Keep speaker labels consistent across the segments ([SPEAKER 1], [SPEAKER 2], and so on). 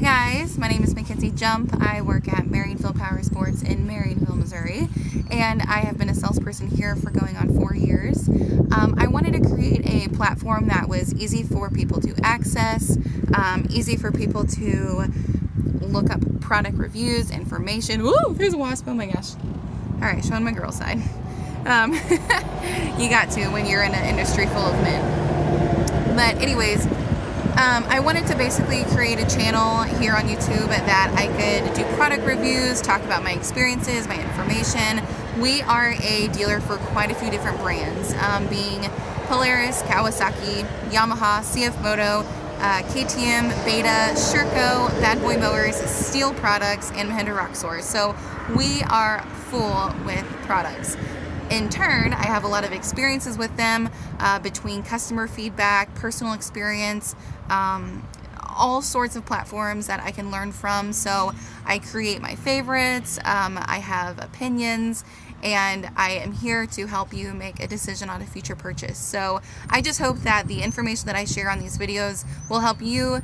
[SPEAKER 1] guys, my name is Mackenzie Jump. I work at Marionville Power Sports in Marionville, Missouri, and I have been a salesperson here for going on 4 years. I wanted to create a platform that was easy for people to access, easy for people to look up product reviews, information. Ooh, there's a wasp, oh my gosh. Alright, showing my girl side. You got to when you're in an industry full of men. But anyways, I wanted to basically create a channel here on YouTube that I could do product reviews, talk about my experiences, my information. We are a dealer for quite a few different brands, being Polaris, Kawasaki, Yamaha, CF Moto, KTM, Beta, Sherco, Bad Boy Mowers, Steel Products, and Mahindra Roxor. So we are full with products. In turn, I have a lot of experiences with them between customer feedback, personal experience, all sorts of platforms that I can learn from. So I create my favorites, I have opinions, and I am here to help you make a decision on a future purchase. So I just hope that the information that I share on these videos will help you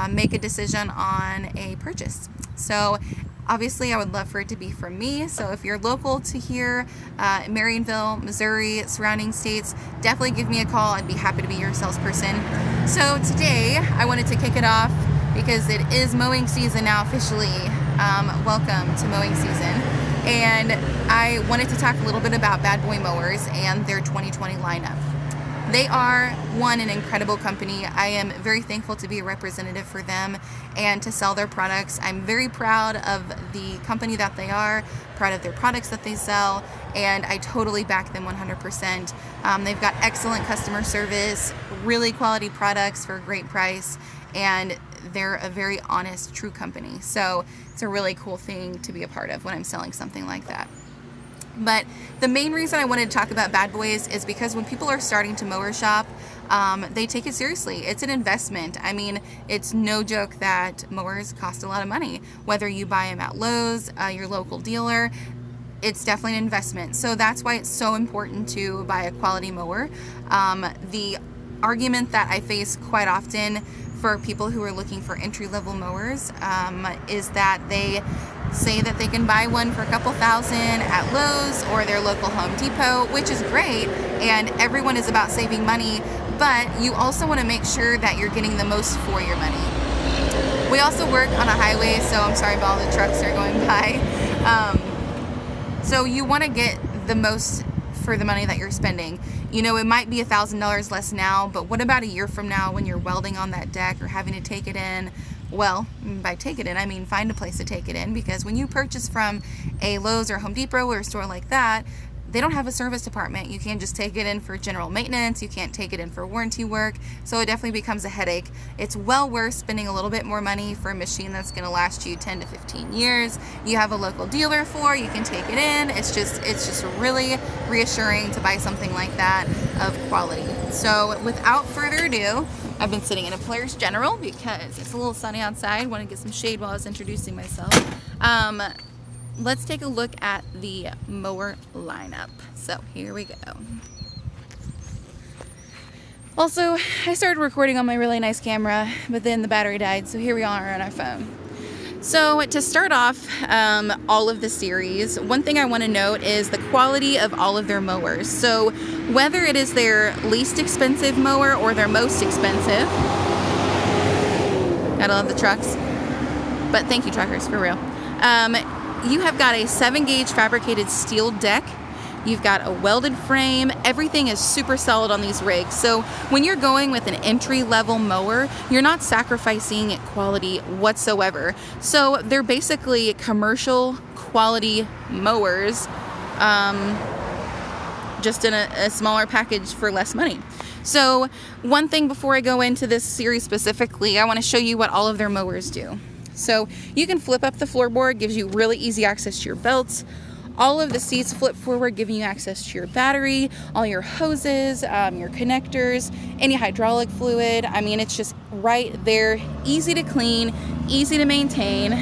[SPEAKER 1] make a decision on a purchase. So obviously, I would love for it to be from me. So if you're local to here, Marionville, Missouri, surrounding states, definitely give me a call. I'd be happy to be your salesperson. So today, I wanted to kick it off because it is mowing season now officially. Welcome to mowing season. And I wanted to talk a little bit about Bad Boy Mowers and their 2020 lineup. They are, one, an incredible company. I am very thankful to be a representative for them and to sell their products. I'm very proud of the company that they are, proud of their products that they sell, and I totally back them 100%. They've got excellent customer service, really quality products for a great price, and they're a very honest, true company. So it's a really cool thing to be a part of when I'm selling something like that. But the main reason I wanted to talk about Bad Boys is because when people are starting to mower shop, they take it seriously. It's an investment. I mean, it's no joke that mowers cost a lot of money. Whether you buy them at Lowe's, your local dealer, it's definitely an investment. So that's why it's so important to buy a quality mower. The argument that I face quite often for people who are looking for entry-level mowers is that they say that they can buy one for a couple thousand at Lowe's or their local Home Depot, which is great, and everyone is about saving money, but you also want to make sure that you're getting the most for your money. We also work on a highway, so I'm sorry about all the trucks that are going by. So you want to get the most for the money that you're spending. You know, it might be $1,000 less now, but what about a year from now when you're welding on that deck or having to take it in? Well, by take it in, I mean find a place to take it in, because when you purchase from a Lowe's or Home Depot or a store like that, they don't have a service department. You can't just take it in for general maintenance. You can't take it in for warranty work. So it definitely becomes a headache. It's well worth spending a little bit more money for a machine that's going to last you 10 to 15 years. You have a local dealer for, you can take it in. It's just really reassuring to buy something like that of quality. So without further ado, I've been sitting in a Polaris General because it's a little sunny outside. I want to get some shade while I was introducing myself. Let's take a look at the mower lineup. So here we go. Also, I started recording on my really nice camera, but then the battery died, so here we are on our phone. So to start off all of the series, one thing I want to note is the quality of all of their mowers. So whether it is their least expensive mower or their most expensive, gotta love the trucks, but thank you truckers, for real. You have got a 7-gauge fabricated steel deck. You've got a welded frame. Everything is super solid on these rigs. So when you're going with an entry-level mower, you're not sacrificing quality whatsoever. So they're basically commercial quality mowers, just in a smaller package for less money. So one thing before I go into this series specifically, I want to show you what all of their mowers do. So you can flip up the floorboard, gives you really easy access to your belts. All of the seats flip forward, giving you access to your battery, all your hoses, your connectors, any hydraulic fluid. I mean, it's just right there, easy to clean, easy to maintain,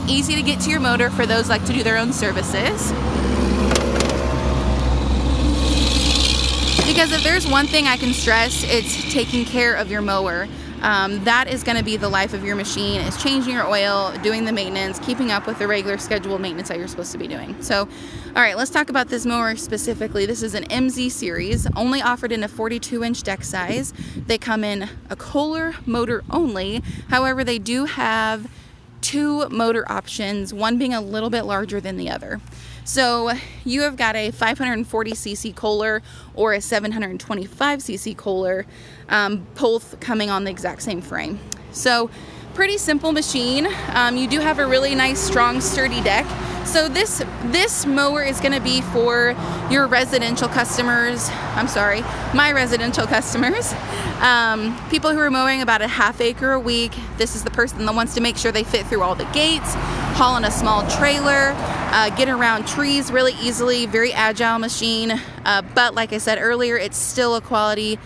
[SPEAKER 1] easy to get to your motor for those like to do their own services. Because if there's one thing I can stress, it's taking care of your mower. that is going to be the life of your machine, is changing your oil, doing the maintenance, keeping up with the regular scheduled maintenance that you're supposed to be doing. So, all right, let's talk about this mower specifically. This is an MZ series, only offered in a 42-inch deck size. They come in a Kohler motor only. However, they do have 2 motor options, one being a little bit larger than the other. So you have got a 540cc Kohler or a 725cc Kohler, both coming on the exact same frame. So pretty simple machine. You do have a really nice, strong, sturdy deck. So this mower is going to be for your residential customers. I'm sorry, my residential customers. People who are mowing about a ½ acre a week. This is the person that wants to make sure they fit through all the gates, haul in a small trailer, get around trees really easily. Very agile machine. But like I said earlier, it's still a quality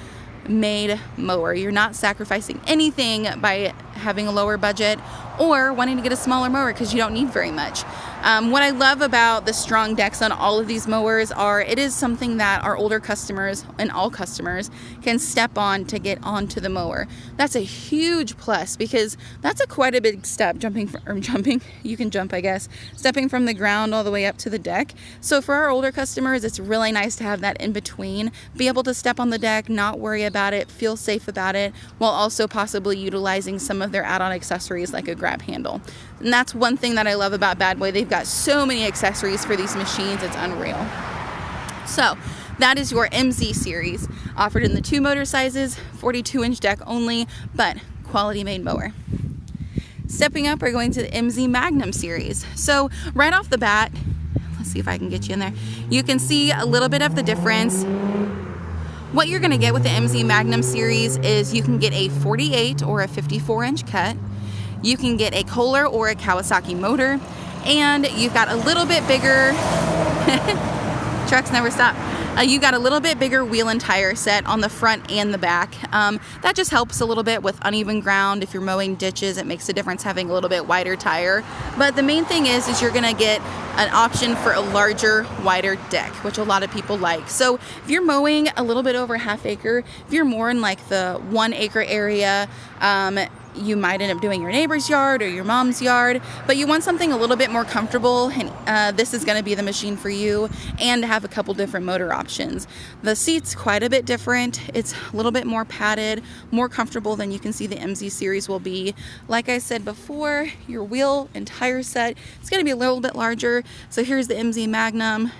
[SPEAKER 1] made mower. You're not sacrificing anything by having a lower budget or wanting to get a smaller mower because you don't need very much. What I love about the strong decks on all of these mowers are it is something that our older customers and all customers can step on to get onto the mower. That's a huge plus because that's quite a big step, you can jump, I guess, stepping from the ground all the way up to the deck. So for our older customers, it's really nice to have that in between, be able to step on the deck, not worry about it, feel safe about it, while also possibly utilizing some of their add-on accessories like a grab handle. And that's one thing that I love about Bad Boy. They've got so many accessories for these machines, it's unreal. So that is your MZ series, offered in the 2 motor sizes, 42-inch deck only, but quality made mower. Stepping up, we're going to the MZ Magnum series. So right off the bat, let's see if I can get you in there. You can see a little bit of the difference. What you're gonna get with the MZ Magnum series is you can get a 48 or a 54-inch cut. You can get a Kohler or a Kawasaki motor, and you've got a little bit bigger, trucks never stop. You got a little bit bigger wheel and tire set on the front and the back. That just helps a little bit with uneven ground. If you're mowing ditches, it makes a difference having a little bit wider tire. But the main thing is you're gonna get an option for a larger, wider deck, which a lot of people like. So if you're mowing a little bit over ½ acre, if you're more in like the 1 acre area, you might end up doing your neighbor's yard or your mom's yard, but you want something a little bit more comfortable, and this is going to be the machine for you, and have a couple different motor options. The seat's quite a bit different. It's a little bit more padded, more comfortable than you can see the MZ series will be. Like I said before, your wheel and tire set is going to be a little bit larger. So here's the MZ Magnum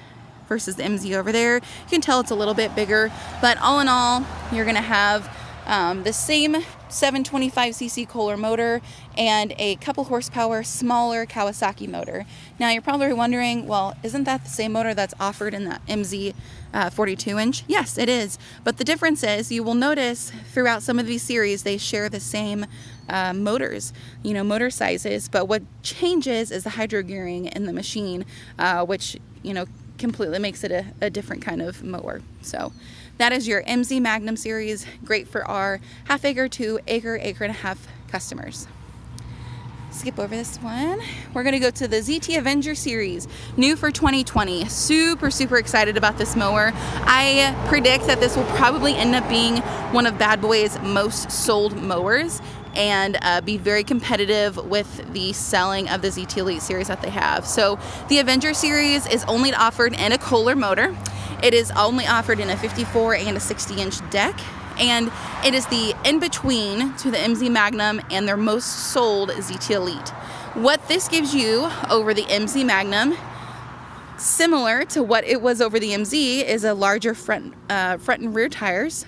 [SPEAKER 1] versus the MZ over there. You can tell it's a little bit bigger, but all in all, you're going to have the same 725cc Kohler motor and a couple horsepower smaller Kawasaki motor. Now you're probably wondering, well, isn't that the same motor that's offered in the MZ 42-inch? Yes, it is. But the difference is you will notice throughout some of these series they share the same motors, motor sizes, but what changes is the hydro gearing in the machine, which, completely makes it a different kind of mower. So that is your MZ Magnum series, great for our ½ acre to acre and a half customers. Skip over this one. We're gonna go to the ZT Avenger series, new for 2020. Super excited about this mower. I predict that this will probably end up being one of Bad Boy's most sold mowers, and be very competitive with the selling of the ZT Elite series that they have. So the Avenger series is only offered in a Kohler motor. It is only offered in a 54 and a 60-inch deck, and it is the in-between to the MZ Magnum and their most sold ZT Elite. What this gives you over the MZ Magnum, similar to what it was over the MZ, is a larger front and rear tires,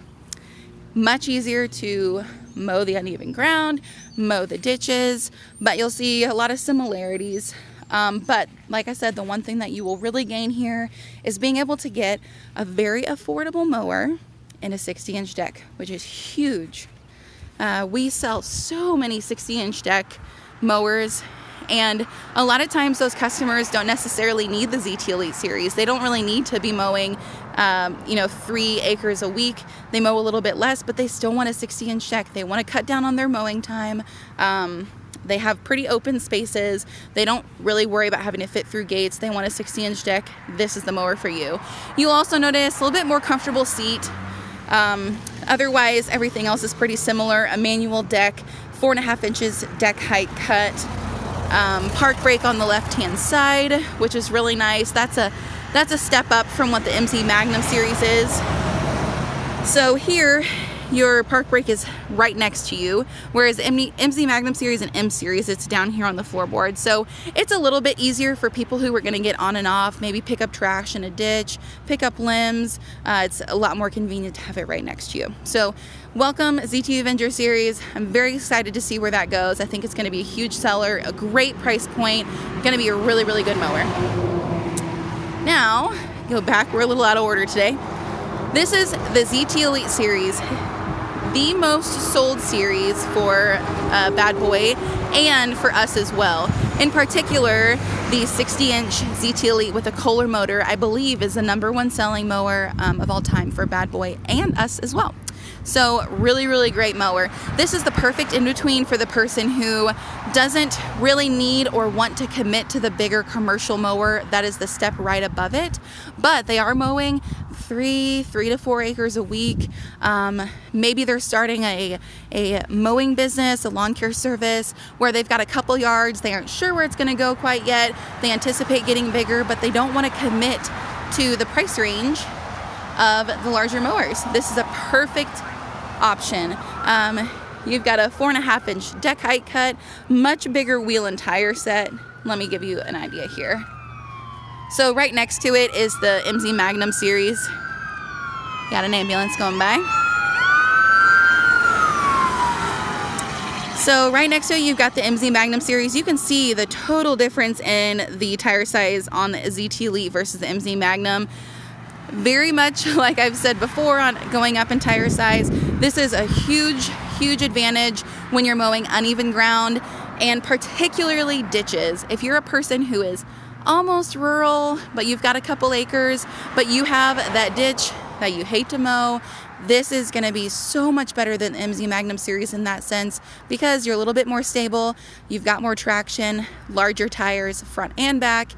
[SPEAKER 1] much easier to mow the uneven ground, mow the ditches, but you'll see a lot of similarities. But like I said, the one thing that you will really gain here is being able to get a very affordable mower in a 60-inch deck, which is huge. We sell so many 60-inch deck mowers, and a lot of times those customers don't necessarily need the ZT Elite series. They don't really need to be mowing 3 acres a week. They mow a little bit less, but they still want a 60-inch deck. They want to cut down on their mowing time. They have pretty open spaces. They don't really worry about having to fit through gates. They want a 60-inch deck. This is the mower for you. You'll also notice a little bit more comfortable seat. Otherwise, everything else is pretty similar. A manual deck, 4.5 inches deck height cut, park brake on the left-hand side, which is really nice. That's a step up from what the MZ Magnum series is. So here, your park brake is right next to you, whereas MZ Magnum series and M series, it's down here on the floorboard. So it's a little bit easier for people who are going to get on and off, maybe pick up trash in a ditch, pick up limbs. It's a lot more convenient to have it right next to you. So welcome ZT Avenger series. I'm very excited to see where that goes. I think it's going to be a huge seller, a great price point, going to be a really, really good mower. Now, go back, we're a little out of order today. This is the ZT Elite series, the most sold series for Bad Boy and for us as well. In particular, the 60-inch ZT Elite with a Kohler motor, I believe, is the #1 selling mower of all time for Bad Boy and us as well. So really, really great mower. This is the perfect in-between for the person who doesn't really need or want to commit to the bigger commercial mower that is the step right above it, but they are mowing 3 to 4 acres a week. Maybe they're starting a mowing business, a lawn care service, where they've got a couple yards. They aren't sure where it's going to go quite yet. They anticipate getting bigger, but they don't want to commit to the price range of the larger mowers. This is a perfect option. You've got a 4.5 inch deck height cut, much bigger wheel and tire set. Let me give you an idea here. So right next to it is the MZ Magnum series. Got an ambulance going by. So right next to it, you've got the MZ Magnum series. You can see the total difference in the tire size on the ZT Elite versus the MZ Magnum. Very much like I've said before on going up in tire size, this is a huge, huge advantage when you're mowing uneven ground and particularly ditches. If you're a person who is almost rural, but you've got a couple acres, but you have that ditch that you hate to mow, this is going to be so much better than the MZ Magnum series in that sense, because you're a little bit more stable, you've got more traction, larger tires front and back,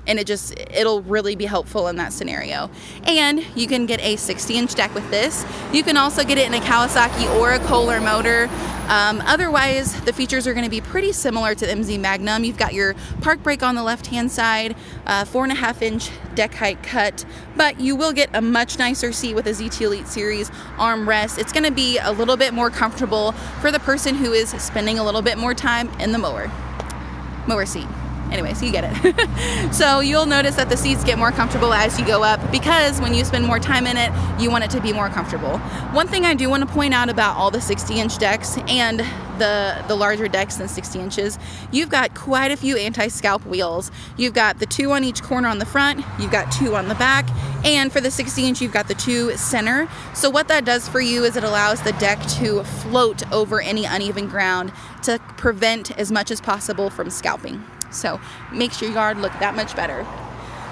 [SPEAKER 1] and it'll really be helpful in that scenario. And you can get a 60-inch deck with this. You can also get it in a Kawasaki or a Kohler motor. Otherwise, the features are going to be pretty similar to the MZ Magnum. You've got your park brake on the left-hand side, 4.5 inch deck height cut, but you will get a much nicer seat with a ZT Elite series armrest. It's going to be a little bit more comfortable for the person who is spending a little bit more time in the mower seat. Anyways, you get it. So you'll notice that the seats get more comfortable as you go up, because when you spend more time in it, you want it to be more comfortable. One thing I do want to point out about all the 60-inch decks and the larger decks than 60 inches, you've got quite a few anti-scalp wheels. You've got the 2 on each corner on the front, you've got 2 on the back, and for the 60-inch, you've got the 2 center. So what that does for you is it allows the deck to float over any uneven ground to prevent as much as possible from scalping. So makes your yard look that much better.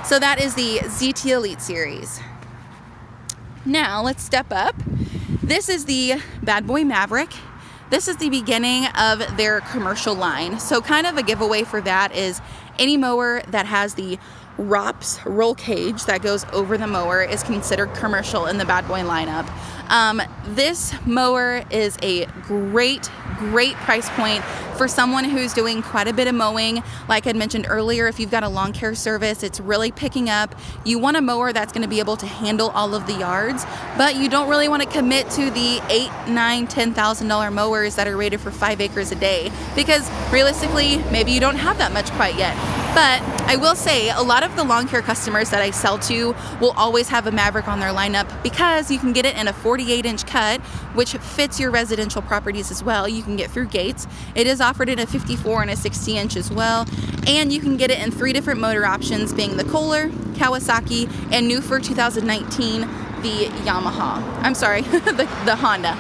[SPEAKER 1] So that is the ZT Elite series. Now let's step up. This is the Bad Boy Maverick. This is the beginning of their commercial line. So kind of a giveaway for that is any mower that has the ROPS roll cage that goes over the mower is considered commercial in the Bad Boy lineup. This mower is a great price point for someone who's doing quite a bit of mowing. Like I mentioned earlier, if you've got a lawn care service, it's really picking up. You want a mower that's going to be able to handle all of the yards, but you don't really want to commit to the $8,000, $9,000, $10,000 mowers that are rated for 5 acres a day, because realistically, maybe you don't have that much quite yet. But I will say a lot of the lawn care customers that I sell to will always have a Maverick on their lineup, because you can get it in a 48-inch cut, which fits your residential properties as well. You can get through gates. It is offered in a 54 and a 60-inch as well. And you can get it in 3 different motor options, being the Kohler, Kawasaki, and new for 2019, the Yamaha. I'm sorry, the Honda.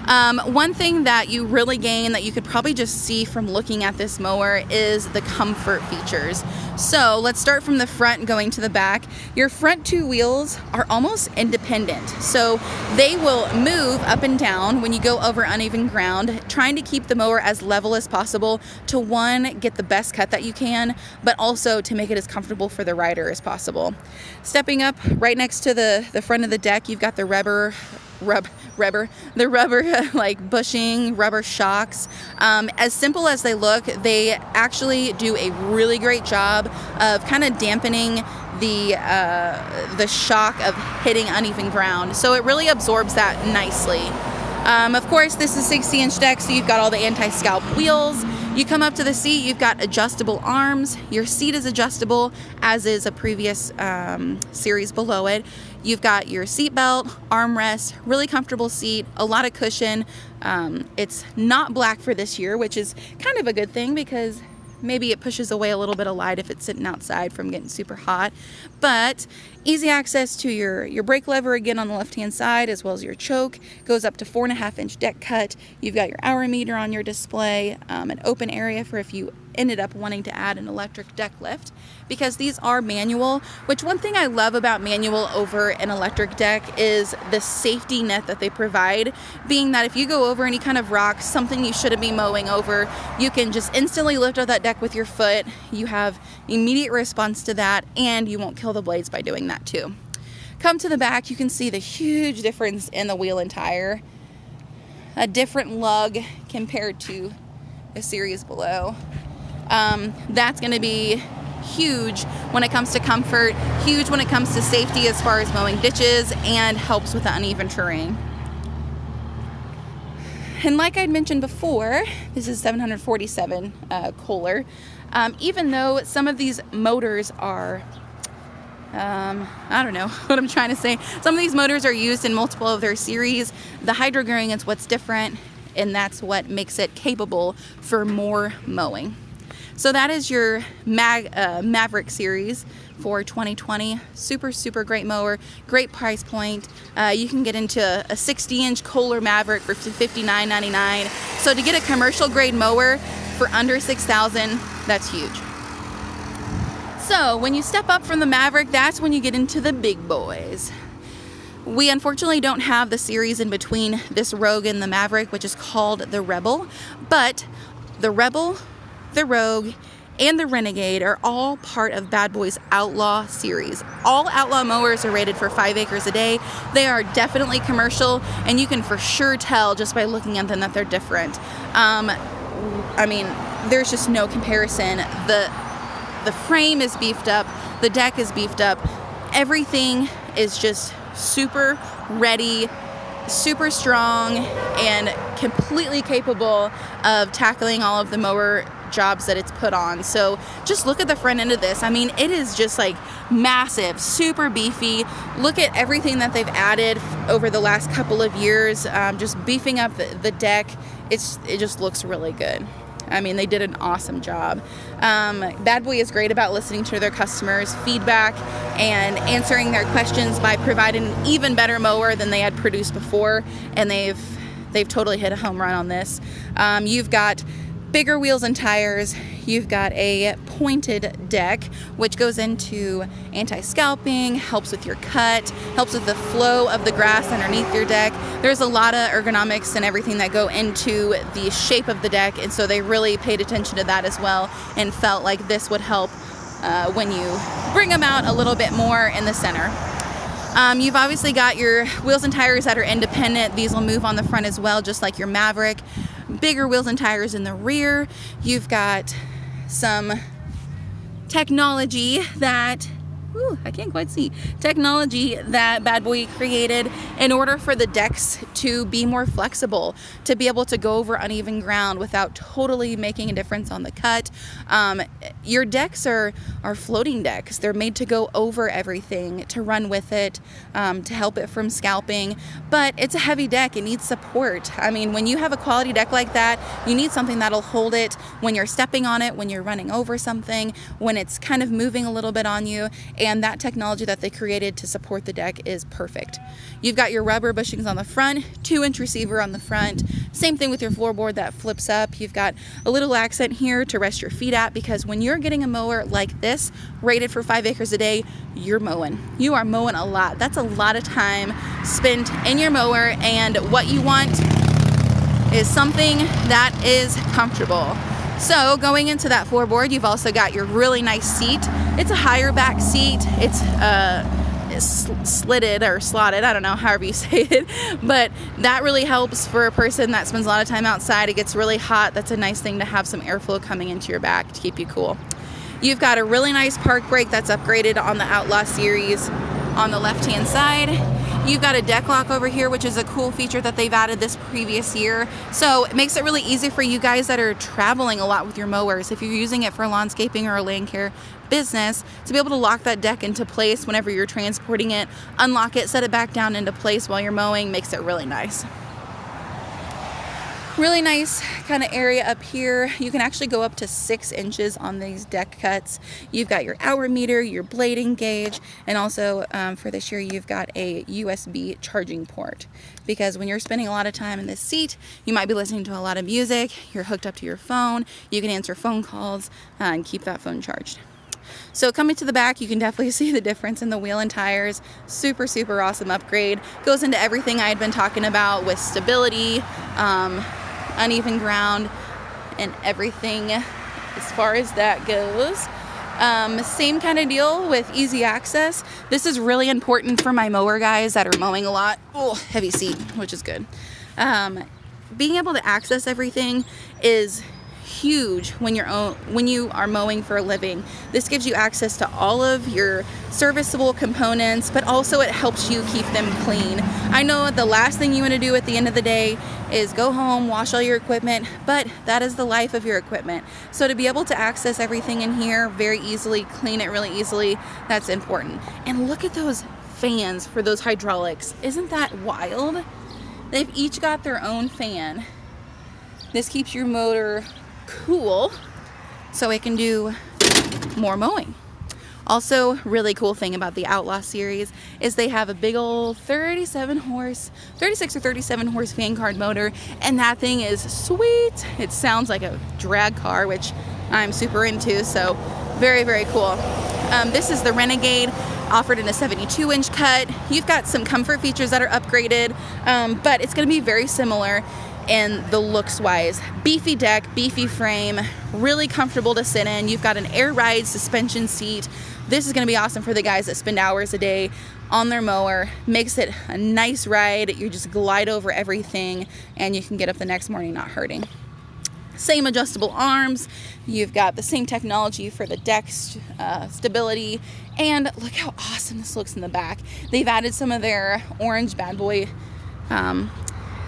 [SPEAKER 1] One thing that you really gain that you could probably just see from looking at this mower is the comfort features. So let's start from the front going to the back. Your front two wheels are almost independent. So they will move up and down when you go over uneven ground, trying to keep the mower as level as possible to, one, get the best cut that you can, but also to make it as comfortable for the rider as possible. Stepping up right next to the front of the deck, you've got the rubber like bushing, rubber shocks. As simple as they look, they actually do a really great job of kind of dampening the shock of hitting uneven ground. So it really absorbs that nicely. Of course, this is 60-inch deck, so you've got all the anti-scalp wheels. You come up to the seat, you've got adjustable arms. Your seat is adjustable, as is a previous series below it. You've got your seat belt, armrest, really comfortable seat, a lot of cushion. It's not black for this year, which is kind of a good thing because maybe it pushes away a little bit of light if it's sitting outside from getting super hot. But easy access to your brake lever again on the left-hand side, as well as your choke. Goes up to 4.5-inch deck cut. You've got your hour meter on your display, an open area for if you ended up wanting to add an electric deck lift, because these are manual, which one thing I love about manual over an electric deck is the safety net that they provide, being that if you go over any kind of rock, something you shouldn't be mowing over, you can just instantly lift up that deck with your foot. You have immediate response to that, and you won't kill the blades by doing that too. Come to the back, you can see the huge difference in the wheel and tire. A different lug compared to a series below. That's going to be huge when it comes to comfort, huge when it comes to safety as far as mowing ditches, and helps with the uneven terrain. And like I'd mentioned before, this is 747 Kohler. Even though some of these motors are, I don't know what I'm trying to say. Some of these motors are used in multiple of their series. The hydro gearing is what's different, and that's what makes it capable for more mowing. So that is your Maverick series for 2020. Super great mower, great price point. You can get into a 60-inch Kohler Maverick for $59.99. So to get a commercial grade mower for under $6,000, that's huge. So when you step up from the Maverick, that's when you get into the big boys. We unfortunately don't have the series in between this Rogue and the Maverick, which is called the Rebel, but the Rebel, the Rogue, and the Renegade are all part of Bad Boy's Outlaw series. All Outlaw mowers are rated for 5 acres a day. They are definitely commercial, and you can for sure tell just by looking at them that they're different. I mean, there's just no comparison. The frame is beefed up, the deck is beefed up, everything is just super ready, super strong, and completely capable of tackling all of the mower jobs that it's put on. So just look at the front end of this. I mean, it is just like massive, super beefy. Look at everything that they've added over the last couple of years, just beefing up the deck. It just looks really good. I mean, they did an awesome job. Bad Boy is great about listening to their customers' feedback and answering their questions by providing an even better mower than they had produced before, and they've totally hit a home run on this. You've got bigger wheels and tires. You've got a pointed deck, which goes into anti-scalping, helps with your cut, helps with the flow of the grass underneath your deck. There's a lot of ergonomics and everything that go into the shape of the deck, and so they really paid attention to that as well and felt like this would help when you bring them out a little bit more in the center. You've obviously got your wheels and tires that are independent. These will move on the front as well, just like your Maverick. Bigger wheels and tires in the rear. You've got some technology that I can't quite see. Technology that Bad Boy created in order for the decks to be more flexible, to be able to go over uneven ground without totally making a difference on the cut. Your decks are floating decks. They're made to go over everything, to run with it, to help it from scalping. But it's a heavy deck. It needs support. I mean, when you have a quality deck like that, you need something that'll hold it when you're stepping on it, when you're running over something, when it's kind of moving a little bit on you. and that technology that they created to support the deck is perfect. You've got your rubber bushings on the front, 2-inch receiver on the front, same thing with your floorboard that flips up. You've got a little accent here to rest your feet at, because when you're getting a mower like this, rated for 5 acres a day, you're mowing. You are mowing a lot. That's a lot of time spent in your mower, and what you want is something that is comfortable. So going into that floorboard, you've also got your really nice seat. It's a higher back seat. It's slitted or slotted, I don't know, however you say it, but that really helps for a person that spends a lot of time outside. It gets really hot. That's a nice thing to have some airflow coming into your back to keep you cool. You've got a really nice park brake that's upgraded on the Outlaw Series on the left-hand side. You've got a deck lock over here, which is a cool feature that they've added this previous year. So it makes it really easy for you guys that are traveling a lot with your mowers, if you're using it for landscaping or a land care business, to be able to lock that deck into place whenever you're transporting it, unlock it, set it back down into place while you're mowing. Makes it really nice. Really nice kind of area up here. You can actually go up to 6 inches on these deck cuts. You've got your hour meter, your blading gauge, and also for this year you've got a USB charging port, because when you're spending a lot of time in this seat, you might be listening to a lot of music, you're hooked up to your phone, you can answer phone calls and keep that phone charged. So coming to the back, you can definitely see the difference in the wheel and tires. Super, super awesome upgrade. Goes into everything I had been talking about with stability, uneven ground, and everything as far as that goes. Same kind of deal with easy access. This is really important for my mower guys that are mowing a lot. Oh, heavy seat, which is good. Being able to access everything is huge when you are mowing for a living. This gives you access to all of your serviceable components, but also it helps you keep them clean. I know the last thing you want to do at the end of the day is go home, wash all your equipment, but that is the life of your equipment. So to be able to access everything in here very easily, clean it really easily, that's important. And look at those fans for those hydraulics. Isn't that wild? They've each got their own fan. This keeps your motor cool so it can do more mowing. Also, really cool thing about the Outlaw series is they have a big old 36 or 37 horse Vanguard motor, and that thing is sweet. It sounds like a drag car, which I'm super into, so very, very cool. This is the Renegade, offered in a 72-inch cut. You've got some comfort features that are upgraded, but it's going to be very similar in the looks wise. Beefy deck, beefy frame, really comfortable to sit in. You've got an air ride suspension seat. This is going to be awesome for the guys that spend hours a day on their mower. Makes it a nice ride. You just glide over everything and you can get up the next morning not hurting. Same adjustable arms. You've got the same technology for the deck stability, and look how awesome this looks in the back. They've added some of their orange bad boy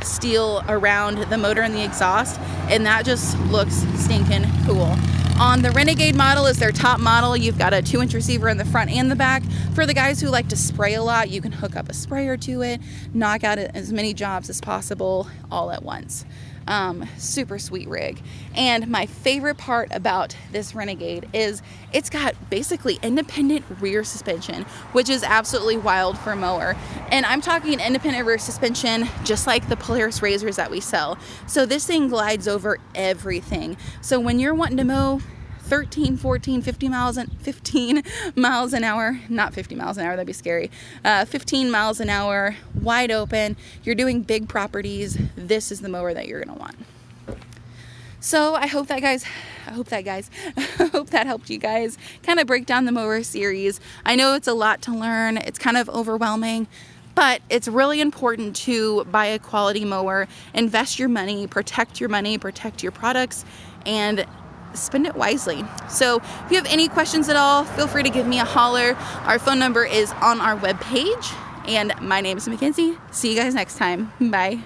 [SPEAKER 1] steel around the motor and the exhaust, and that just looks stinking cool. On the Renegade model is their top model. You've got a 2-inch receiver in the front and the back. For the guys who like to spray a lot, you can hook up a sprayer to it, knock out as many jobs as possible all at once. Super sweet rig. And my favorite part about this Renegade is it's got basically independent rear suspension, which is absolutely wild for a mower. And I'm talking independent rear suspension just like the Polaris RZRs that we sell. So this thing glides over everything. So when you're wanting to mow 13, 14, 15 miles an hour, not 50 miles an hour, that'd be scary, 15 miles an hour, wide open, you're doing big properties, this is the mower that you're gonna want. So I hope that helped you guys kind of break down the mower series. I know it's a lot to learn, it's kind of overwhelming, but it's really important to buy a quality mower, invest your money, protect your products, and spend it wisely. So if you have any questions at all, feel free to give me a holler. Our phone number is on our webpage, and my name is Mackenzie. See you guys next time. Bye.